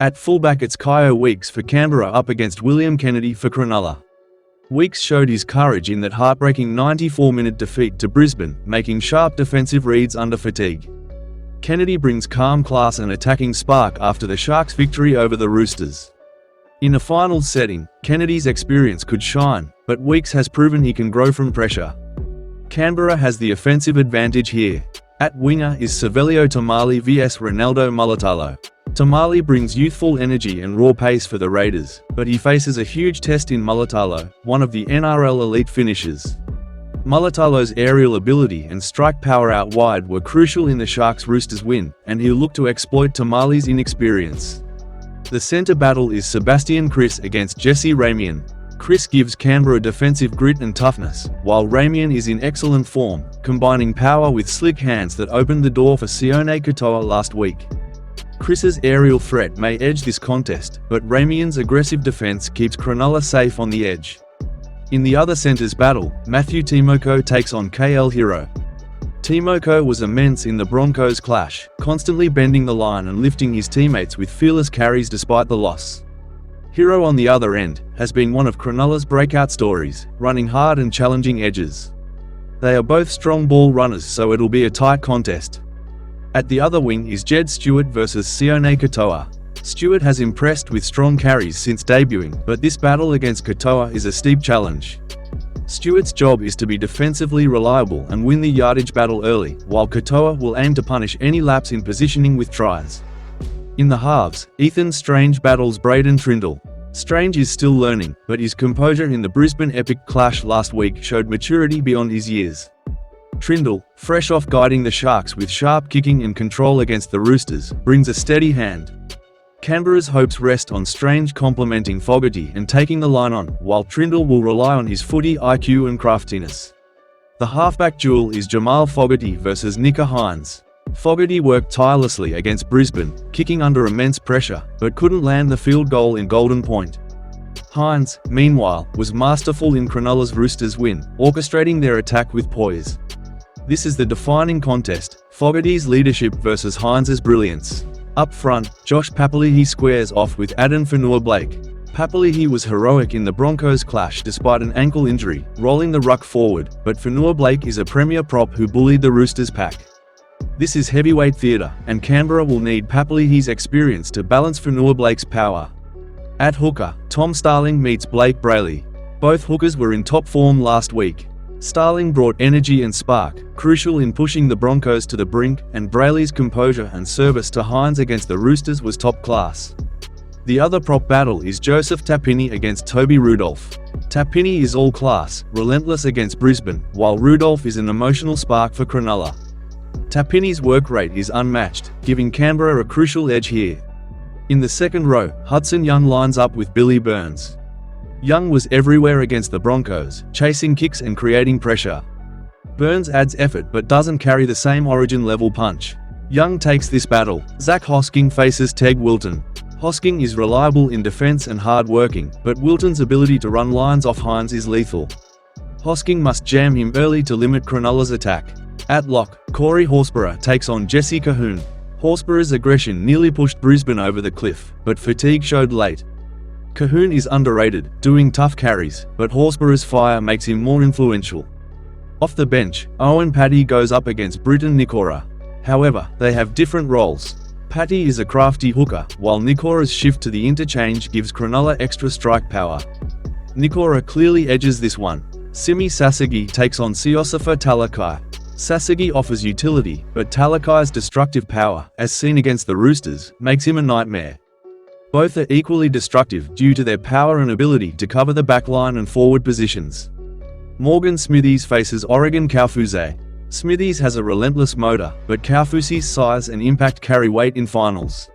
At fullback it's Kaeo Weeks for Canberra up against William Kennedy for Cronulla. Weeks showed his courage in that heartbreaking 94-minute defeat to Brisbane, making sharp defensive reads under fatigue. Kennedy brings calm class and attacking spark after the Sharks' victory over the Roosters. In a finals setting, Kennedy's experience could shine, but Weeks has proven he can grow from pressure. Canberra has the offensive advantage here. At winger is Savelio Tamale vs Ronaldo Mulitalo. Tamale brings youthful energy and raw pace for the Raiders, but he faces a huge test in Mulitalo, one of the NRL elite finishers. Mulitalo's aerial ability and strike power out wide were crucial in the Sharks-Roosters win, and he'll look to exploit Tamale's inexperience. The centre battle is Sebastian Kris against Jesse Ramien. Kris gives Canberra defensive grit and toughness, while Ramien is in excellent form, combining power with slick hands that opened the door for Sione Katoa last week. Kris's aerial threat may edge this contest, but Ramien's aggressive defence keeps Cronulla safe on the edge. In the other centres battle, Matthew Timoko takes on Kaeo Hero. Timoko was immense in the Broncos clash, constantly bending the line and lifting his teammates with fearless carries despite the loss. Hero on the other end has been one of Cronulla's breakout stories, running hard and challenging edges. They are both strong ball runners, so it'll be a tight contest. At the other wing is Jed Stewart versus Sione Katoa. Stewart has impressed with strong carries since debuting, but this battle against Katoa is a steep challenge. Stewart's job is to be defensively reliable and win the yardage battle early, while Katoa will aim to punish any lapse in positioning with tries. In the halves, Ethan Strange battles Braden Trindle. Strange is still learning, but his composure in the Brisbane epic clash last week showed maturity beyond his years. Trindle, fresh off guiding the Sharks with sharp kicking and control against the Roosters, brings a steady hand. Canberra's hopes rest on Strange complementing Fogarty and taking the line on, while Trindle will rely on his footy IQ and craftiness. The halfback duel is Jamal Fogarty versus Nicho Hynes. Fogarty worked tirelessly against Brisbane, kicking under immense pressure, but couldn't land the field goal in Golden Point. Hynes, meanwhile, was masterful in Cronulla's Roosters win, orchestrating their attack with poise. This is the defining contest, Fogarty's leadership versus Hynes' brilliance. Up front, Josh Papali'i squares off with Addin Fonua-Blake. Papali'i was heroic in the Broncos clash despite an ankle injury, rolling the ruck forward, but Fonua-Blake is a premier prop who bullied the Roosters pack. This is heavyweight theatre, and Canberra will need Papali'i's experience to balance Fonua-Blake's power. At hooker, Tom Starling meets Blake Brayley. Both hookers were in top form last week. Starling brought energy and spark, crucial in pushing the Broncos to the brink, and Brayley's composure and service to Hynes against the Roosters was top class. The other prop battle is Joseph Tapine against Toby Rudolph. Tapine is all class, relentless against Brisbane, while Rudolph is an emotional spark for Cronulla. Tapine's work rate is unmatched, giving Canberra a crucial edge here. In the second row, Hudson Young lines up with Billy Burns. Young was everywhere against the Broncos, chasing kicks and creating pressure. Burns adds effort but doesn't carry the same origin-level punch. Young takes this battle. Zach Hosking faces Teg Wilton. Hosking is reliable in defense and hard-working, but Wilton's ability to run lines off Hynes is lethal. Hosking must jam him early to limit Cronulla's attack. At lock, Corey Horsburgh takes on Jesse Colquhoun. Horsburgh's aggression nearly pushed Brisbane over the cliff, but fatigue showed late. Colquhoun is underrated, doing tough carries, but Horsburgh's fire makes him more influential. Off the bench, Owen Paddy goes up against Britton Nikora. However, they have different roles. Paddy is a crafty hooker, while Nikora's shift to the interchange gives Cronulla extra strike power. Nikora clearly edges this one. Simi Sasagi takes on Siosifa Talakai. Sasagi offers utility, but Talakai's destructive power, as seen against the Roosters, makes him a nightmare. Both are equally destructive due to their power and ability to cover the backline and forward positions. Morgan Smithies faces Oregon Kaufusi. Smithies has a relentless motor, but Kaufusi's size and impact carry weight in finals.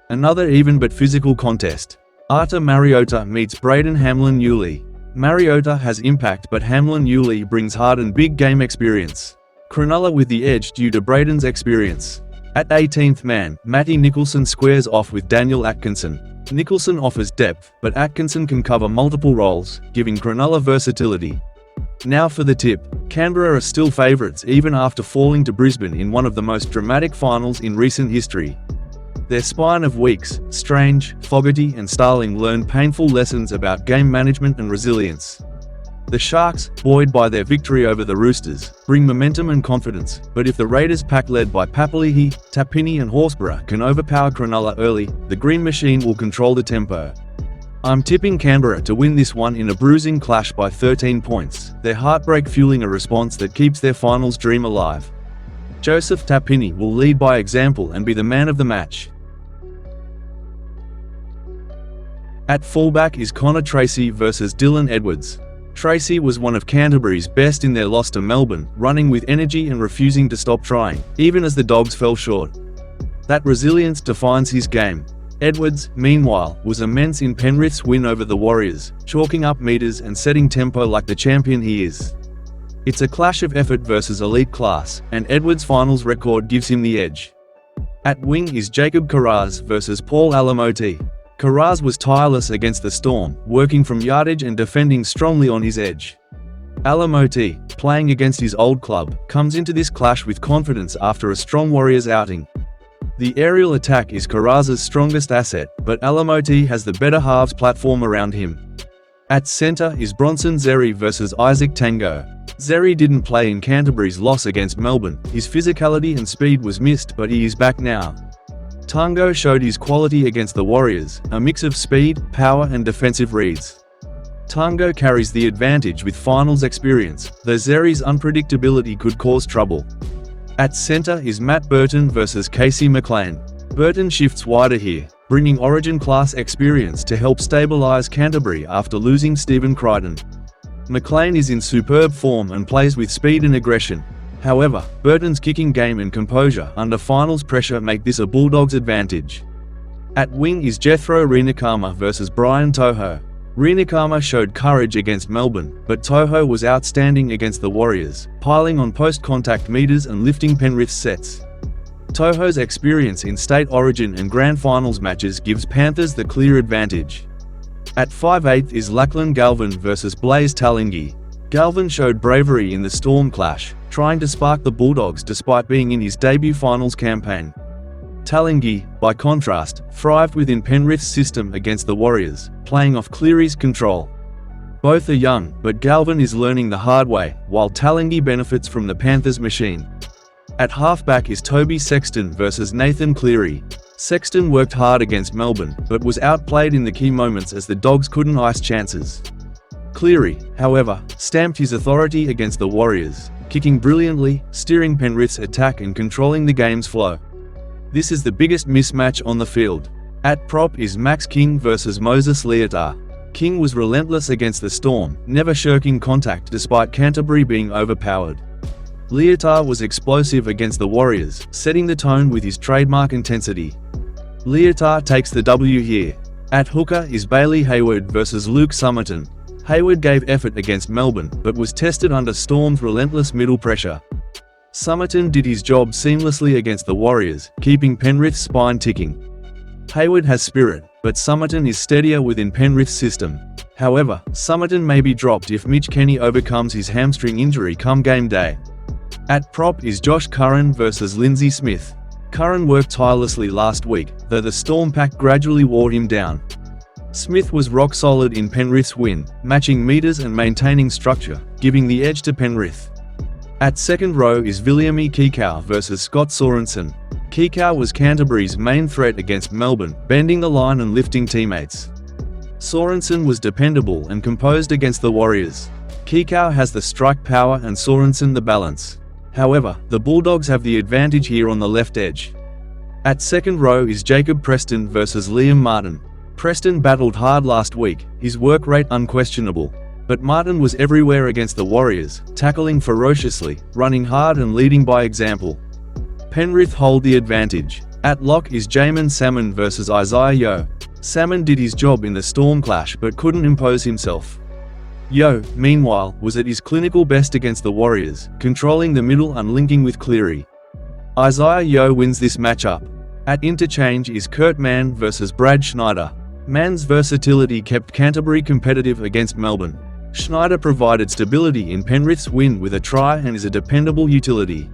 Another even but physical contest. Arta Mariota meets Braden Hamlin-Uele. Mariota has impact, but Hamlin-Uele brings hard and big game experience. Cronulla with the edge due to Braden's experience. At 18th man, Matty Nicholson squares off with Daniel Atkinson. Nicholson offers depth, but Atkinson can cover multiple roles, giving Cronulla versatility. Now for the tip. Canberra are still favourites even after falling to Brisbane in one of the most dramatic finals in recent history. Their spine of Weeks, Strange, Fogarty and Starling learned painful lessons about game management and resilience. The Sharks, buoyed by their victory over the Roosters, bring momentum and confidence, but if the Raiders pack led by Papali'i, Tapini and Horsburgh can overpower Cronulla early, the Green Machine will control the tempo. I'm tipping Canberra to win this one in a bruising clash by 13 points, their heartbreak fueling a response that keeps their finals dream alive. Joseph Tapini will lead by example and be the man of the match. At fullback is Connor Tracy versus Dylan Edwards. Tracy was one of Canterbury's best in their loss to Melbourne, running with energy and refusing to stop trying, even as the Dogs fell short. That resilience defines his game. Edwards, meanwhile, was immense in Penrith's win over the Warriors, chalking up meters and setting tempo like the champion he is. It's a clash of effort versus elite class, and Edwards' finals record gives him the edge. At wing is Jacob Kiraz versus Paul Alamoti. Kiraz was tireless against the Storm, working from yardage and defending strongly on his edge. Alamoti, playing against his old club, comes into this clash with confidence after a strong Warriors outing. The aerial attack is Kiraz's strongest asset, but Alamoti has the better halves platform around him. At centre is Bronson Xerri versus Isaac Tango. Xerri didn't play in Canterbury's loss against Melbourne, his physicality and speed was missed but he is back now. Tango showed his quality against the Warriors, a mix of speed, power and defensive reads. Tango carries the advantage with finals experience, though Xerri's unpredictability could cause trouble. At centre is Matt Burton versus Casey McLean. Burton shifts wider here, bringing Origin-class experience to help stabilise Canterbury after losing Stephen Crichton. McLean is in superb form and plays with speed and aggression. However, Burton's kicking game and composure under finals pressure make this a Bulldogs advantage. At wing is Jethro Reenakama versus Brian Toho. Reenakama showed courage against Melbourne, but Toho was outstanding against the Warriors, piling on post-contact meters and lifting Penrith's sets. Toho's experience in state origin and grand finals matches gives Panthers the clear advantage. At 5/8 is Lachlan Galvin versus Blaze Talingi. Galvin showed bravery in the Storm clash, trying to spark the Bulldogs despite being in his debut finals campaign. Talingi, by contrast, thrived within Penrith's system against the Warriors, playing off Cleary's control. Both are young, but Galvin is learning the hard way, while Talingi benefits from the Panthers machine. At halfback is Toby Sexton versus Nathan Cleary. Sexton worked hard against Melbourne, but was outplayed in the key moments as the Dogs couldn't ice chances. Cleary, however, stamped his authority against the Warriors, kicking brilliantly, steering Penrith's attack and controlling the game's flow. This is the biggest mismatch on the field. At prop is Max King versus Moses Leota. King was relentless against the Storm, never shirking contact despite Canterbury being overpowered. Leota was explosive against the Warriors, setting the tone with his trademark intensity. Leota takes the W here. At hooker is Bailey Hayward versus Luke Summerton. Hayward gave effort against Melbourne, but was tested under Storm's relentless middle pressure. Summerton did his job seamlessly against the Warriors, keeping Penrith's spine ticking. Hayward has spirit, but Summerton is steadier within Penrith's system. However, Summerton may be dropped if Mitch Kenny overcomes his hamstring injury come game day. At prop is Josh Curran versus Lindsay Smith. Curran worked tirelessly last week, though the Storm pack gradually wore him down. Smith was rock solid in Penrith's win, matching meters and maintaining structure, giving the edge to Penrith. At second row is Viliami Kaeo versus Scott Sorensen. Kaeo was Canterbury's main threat against Melbourne, bending the line and lifting teammates. Sorensen was dependable and composed against the Warriors. Kaeo has the strike power and Sorensen the balance. However, the Bulldogs have the advantage here on the left edge. At second row is Jacob Preston versus Liam Martin. Preston battled hard last week, his work rate unquestionable. But Martin was everywhere against the Warriors, tackling ferociously, running hard and leading by example. Penrith hold the advantage. At lock is Jamin Salmon versus Isaiah Yeo. Salmon did his job in the Storm clash but couldn't impose himself. Yeo, meanwhile, was at his clinical best against the Warriors, controlling the middle and linking with Cleary. Isaiah Yeo wins this matchup. At interchange is Kurt Mann versus Brad Schneider. Mann's versatility kept Canterbury competitive against Melbourne. Schneider provided stability in Penrith's win with a try and is a dependable utility.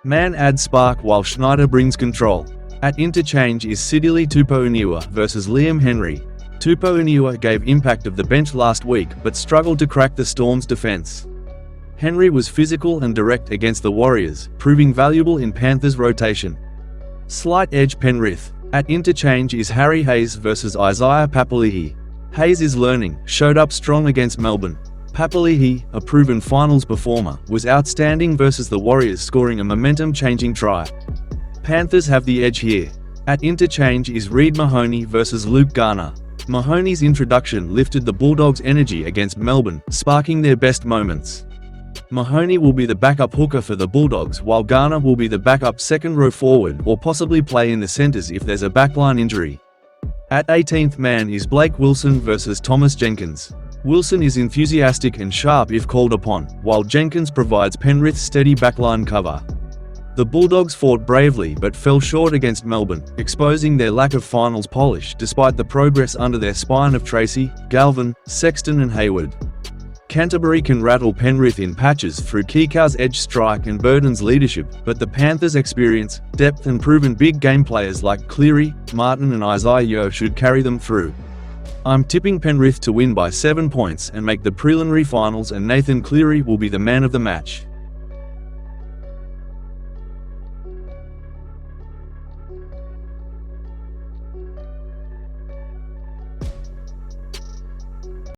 Mann adds spark while Schneider brings control. At interchange is Sidili Tupouniua versus Liam Henry. Tupouniua gave impact of the bench last week but struggled to crack the Storm's defence. Henry was physical and direct against the Warriors, proving valuable in Panthers' rotation. Slight edge Penrith. At interchange is Harry Hayes versus Isaiah Papali'i. Hayes is learning, showed up strong against Melbourne. Papali'i, a proven finals performer, was outstanding versus the Warriors, scoring a momentum-changing try. Panthers have the edge here. At interchange is Reid Mahoney versus Luke Garner. Mahoney's introduction lifted the Bulldogs' energy against Melbourne, sparking their best moments. Mahoney will be the backup hooker for the Bulldogs, while Garner will be the backup second-row forward or possibly play in the centres if there's a backline injury. At 18th man is Blake Wilson versus Thomas Jenkins. Wilson is enthusiastic and sharp if called upon, while Jenkins provides Penrith's steady backline cover. The Bulldogs fought bravely but fell short against Melbourne, exposing their lack of finals polish despite the progress under their spine of Tracy, Galvin, Sexton and Hayward. Canterbury can rattle Penrith in patches through Kika's edge strike and Burton's leadership, but the Panthers' experience, depth and proven big game players like Cleary, Martin and Isaiah Yeo should carry them through. I'm tipping Penrith to win by 7 points and make the preliminary finals, and Nathan Cleary will be the man of the match.